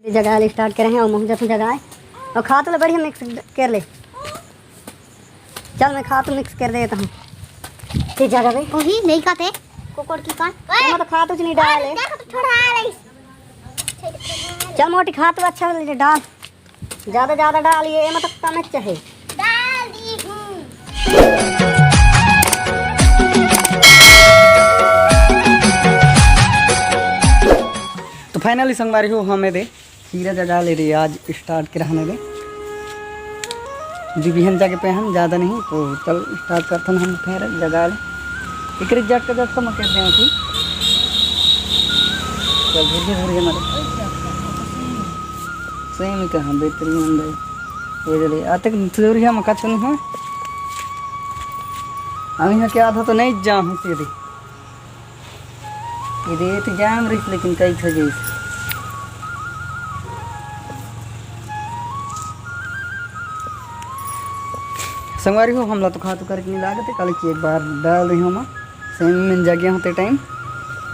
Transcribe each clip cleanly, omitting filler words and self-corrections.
जगह स्टार्ट करें हैं और मुँह जैसे जगह है और खा तो बढ़िया मिक्स कर ले। चल मैं खा तो मिक्स कर देता हूँ ते जगह भाई वही नहीं खाते कुकुर की कान मैं तो खा तो नहीं डाले देखो तो थोड़ा आ रही चल मोटी खा तो अच्छा डाल ज़्यादा डालिए ये मतलब कम चाहे डाल दी हूं। तो फाइनली संगवारी हो हमें दे खीरा जगा ले रही आज स्टार्ट के रहने दे बिहन जगह पे हम ज़्यादा नहीं तो चल स्टार्ट करते हैं हम फिर जगा ले एक जट का जट तो मैं कहते हैं कि चल धीरे हमारे सही में कहाँ बेहतरीन ये जले आते थोड़ी हम का चुनी है हम यहाँ क्या था तो नहीं जाम है सीधे ये तो जाम रही लेकिन कई थे जैसे संगवारी हो हमला तो खा तो करके नहीं लागते कल की एक बार डाल रही हूँ सेम में जगह होते टाइम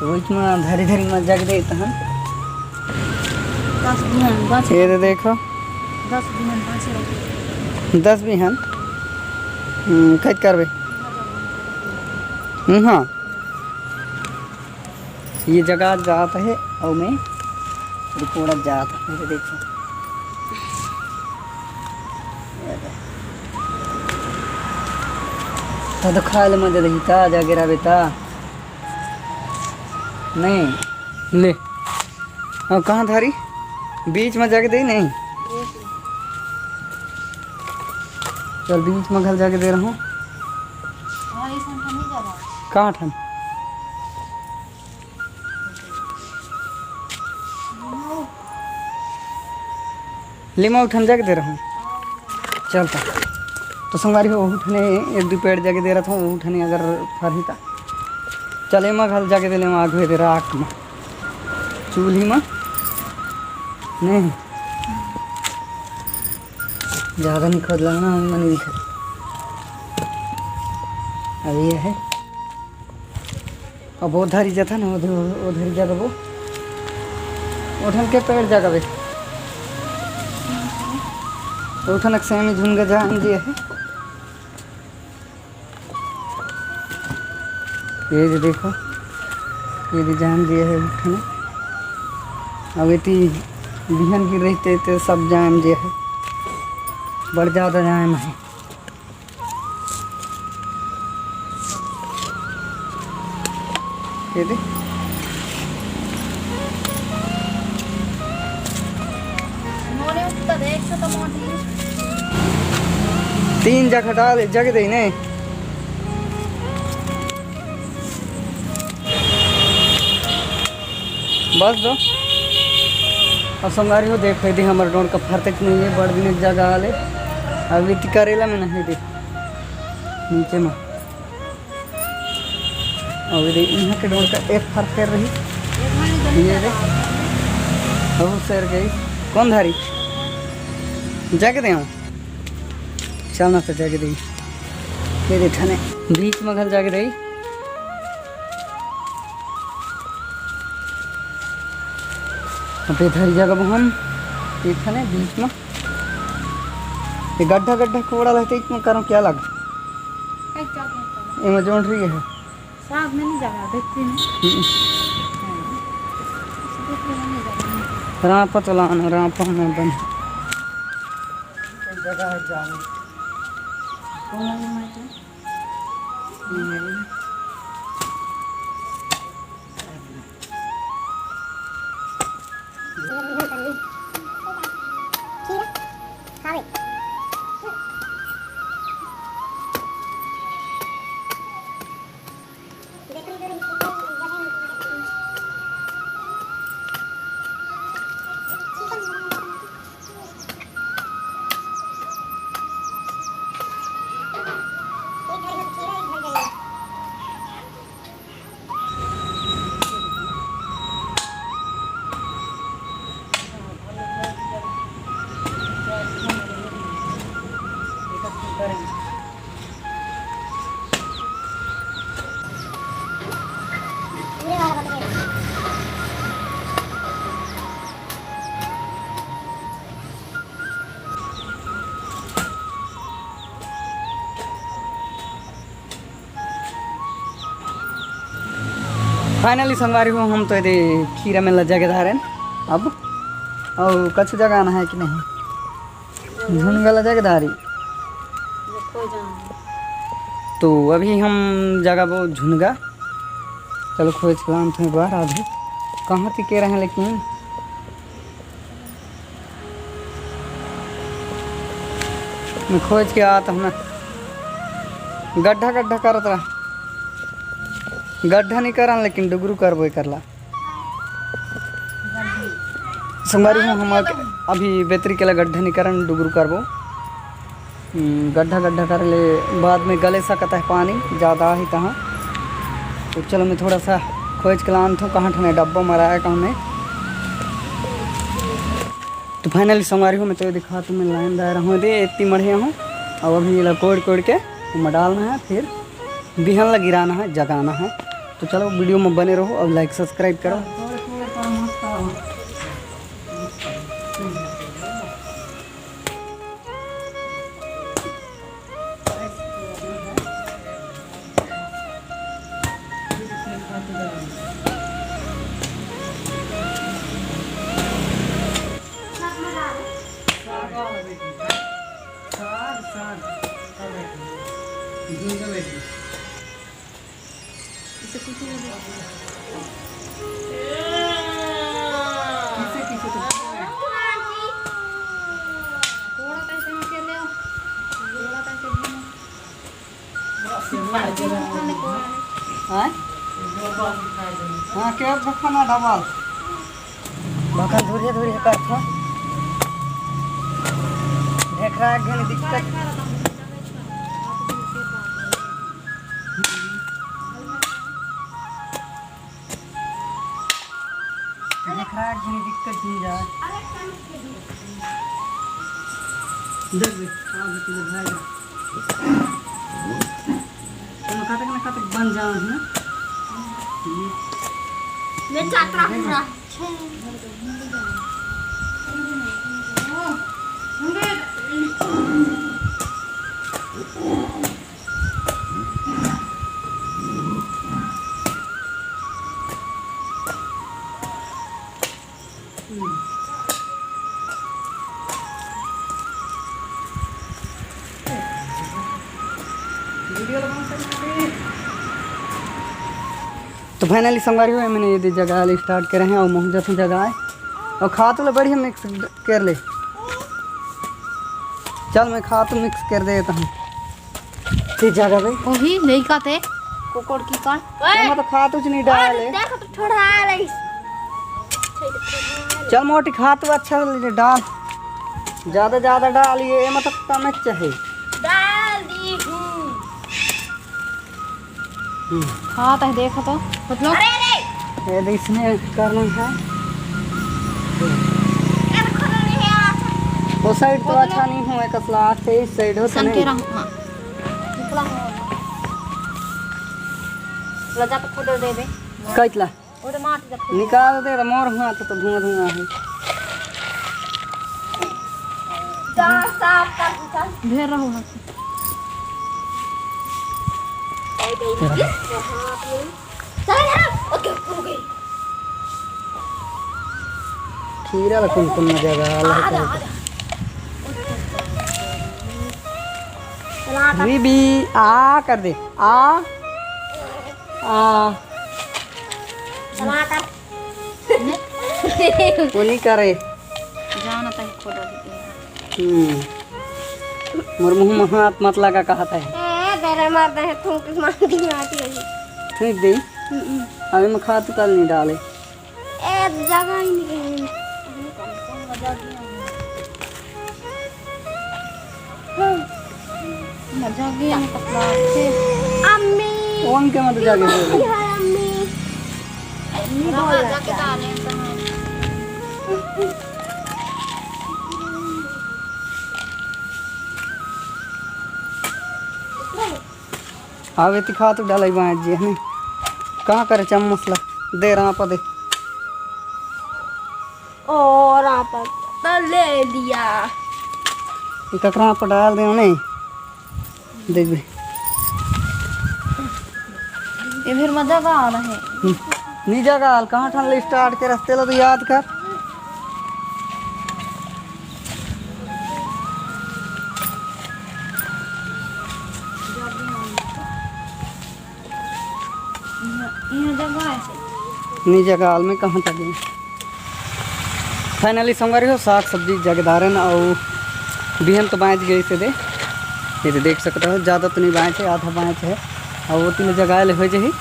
तो इसमें धरी धरी में जग देता हम 10 बिहन ये देखो 10 बिहन 10 बिहन कैद करबे हाँ ये जगह जाता है और मैं रिकॉर्ड जाता है देखो तो खा ले मजा दही ता जाके रहा बेटा नहीं ले और कहाँ थारी बीच में जाके दे नहीं चल बीच में घर जाके दे रहा हूँ कहाँ ठन लिमा उठन जाके दे रहा हूँ चलता तो संगवारी हो उठने एक दो पेड़ जाके दे रहा था उठने अगर फरही था चले मैं घर जाके दे ले आग दे रहा आग में चूल्ही में नहीं ज़्यादा नहीं खोद लगना नहीं दिखा अब ये है अब वो धारी जाता ना उधर जाता वो उठन के पेड़ जागा बे उठन सेमी झुनगा जान दिए है ये जो देखो ये भी जान दिए है उठने अब इतनी बिहन की रहते तो सब जाम दिए है बड़ ज़्यादा जाम है ये देख मोने उठता देख तो मोटी 3 जगह डाल जगह दे नहीं बस दो अब संगारी हो देख दी हमारे डोर का फरतक नहीं है बड़ दिन एक जगह आले अभी करेला में नहीं देख नीचे में अभी देख यहाँ के डोर का एक फर्क कर रही ये देख बहुत सर गई कौन धारी जाके दे चलना तो जाके दी ये देखने बीच में घर जाके दी अब इधर जगह हम देखने बीच में ये गड्ढा कोड़ा रहते इसमें करूँ क्या लगा इमें जोड़ रही है साहब में नहीं जगह देखती नहीं रापा तो लाना रापा में बन जगह है जाने फाइनली संगवारी हो हम तो ये खीरा में लज्जा के धारे अब और कछु जगह आना है कि नहीं झुनगा लज्जा के धारी देखो जाना तो अभी हम जगह वो झुनगा चलो खोज कलाम थे बाहर आधे कहाँ टिके रहे हैं लेकिन मैं खोज के आता हूँ गड्ढा गड्ढा करत रहा गड्ढा नहीं करन लेकिन डुगरू करबो करला संगवारी हूँ हम अभी बेतरी के गड्ढा नहीं करन डुगरू करबो गड्ढा गड्ढा कर ले बाद में गले सकता है पानी ज़्यादा ही तहाँ तो चलो मैं थोड़ा सा खोज के लान था कहाँ ठने डब्बा मराया कहाँ में तो फाइनली संगवारी हूँ मैं तो दिखा तो मैं लाइन दायरा हूँ दे इतनी मढ़िया हूँ अब अभी ये कोड़ कोड़ के में डालना है फिर बिहन लग गिराना है जगाना है तो चलो वीडियो में बने रहो और लाइक सब्सक्राइब करो थोड़ा पैसे में के ले आओ थोड़ा पैसे हाँ क्या खाना डबल बखन धुरिया धुरिया कर था देख रहा है दिक्कत देख रहा है दिक्कत नहीं जा देख भी आगे तुझे भाई तुम खाते ना खाते बन जाओ है मैं चाटरा पूरा तो फाइनली संगवारी हुए मैंने ये जगह स्टार्ट करे हैं और मोहजा से जगह है और खा तो बढ़िया मिक्स कर ले चल मैं खा तो मिक्स कर देता हूँ ठीक जगह भाई वही नहीं खाते कुकुर की कान मैं तो खा तो नहीं डाले देखो तो थोड़ा आ रही चल मोटी खा तो अच्छा डाल ज़्यादा डाल ये मतलब कम चाहिए डाल दी हूँ खाता है देखो तो मतलब अरे अरे ये देख इसमें करना है अरे खोलो नहीं है वो साइड तो अच्छा नहीं हुआ कसला से इस साइड हो तो सन के नहीं रहा हां निकला हो लजा तो फोटो दे दे कैतला और मार दे निकाल दे मोर हुआ तो धुआं धुआं है जा साफ कर चल ढेर रहो ना खीरा लखन कौन जगह बीबी आ कर दे आ वो नहीं करे जाना था फोटो देते मोर मुँह में हाथ मत लगा कहता है तेरे मारते हैं तुम मारती आती है ठीक दे अभी मैं खाते कल नहीं डाले ए जगह ही नहीं मजा गया ना पतला से अम्मी कौन के मत जाके बोले अम्मी रहा जाके डालें तो आवे ती खा तो डालाई बाँच जी है कहाँ करे चम्मच ला दे रहा पदे और आप तो ले लिया ककरा पर डाल दे नहीं देख भी ये फिर मजा का आ रहा है नी जगह कहाँ ठान ले स्टार्ट के रास्ते ला तो याद कर। यहाँ जगह ऐसे नी जगह में कहाँ तक गए। फाइनली संगवारी हो साग सब्जी जगदारन और बिहन तो बाँच गए से दे ये तो देख सकते हो। ज़्यादा तो नहीं बाँच है, आधा बाँच है और वो तीन जगह ले हो जाही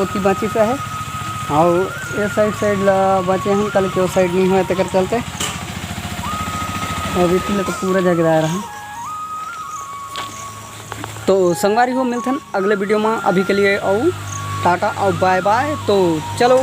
ओती बाँची से है और ये साइड ला बचे हैं कल के वो साइड नहीं हुआ तक चलते और इतने तो पूरा जगदार रहा। तो संगवारी हो मिलते हैं अगले वीडियो में। अभी के लिए और टाटा और बाय बाय। तो चलो।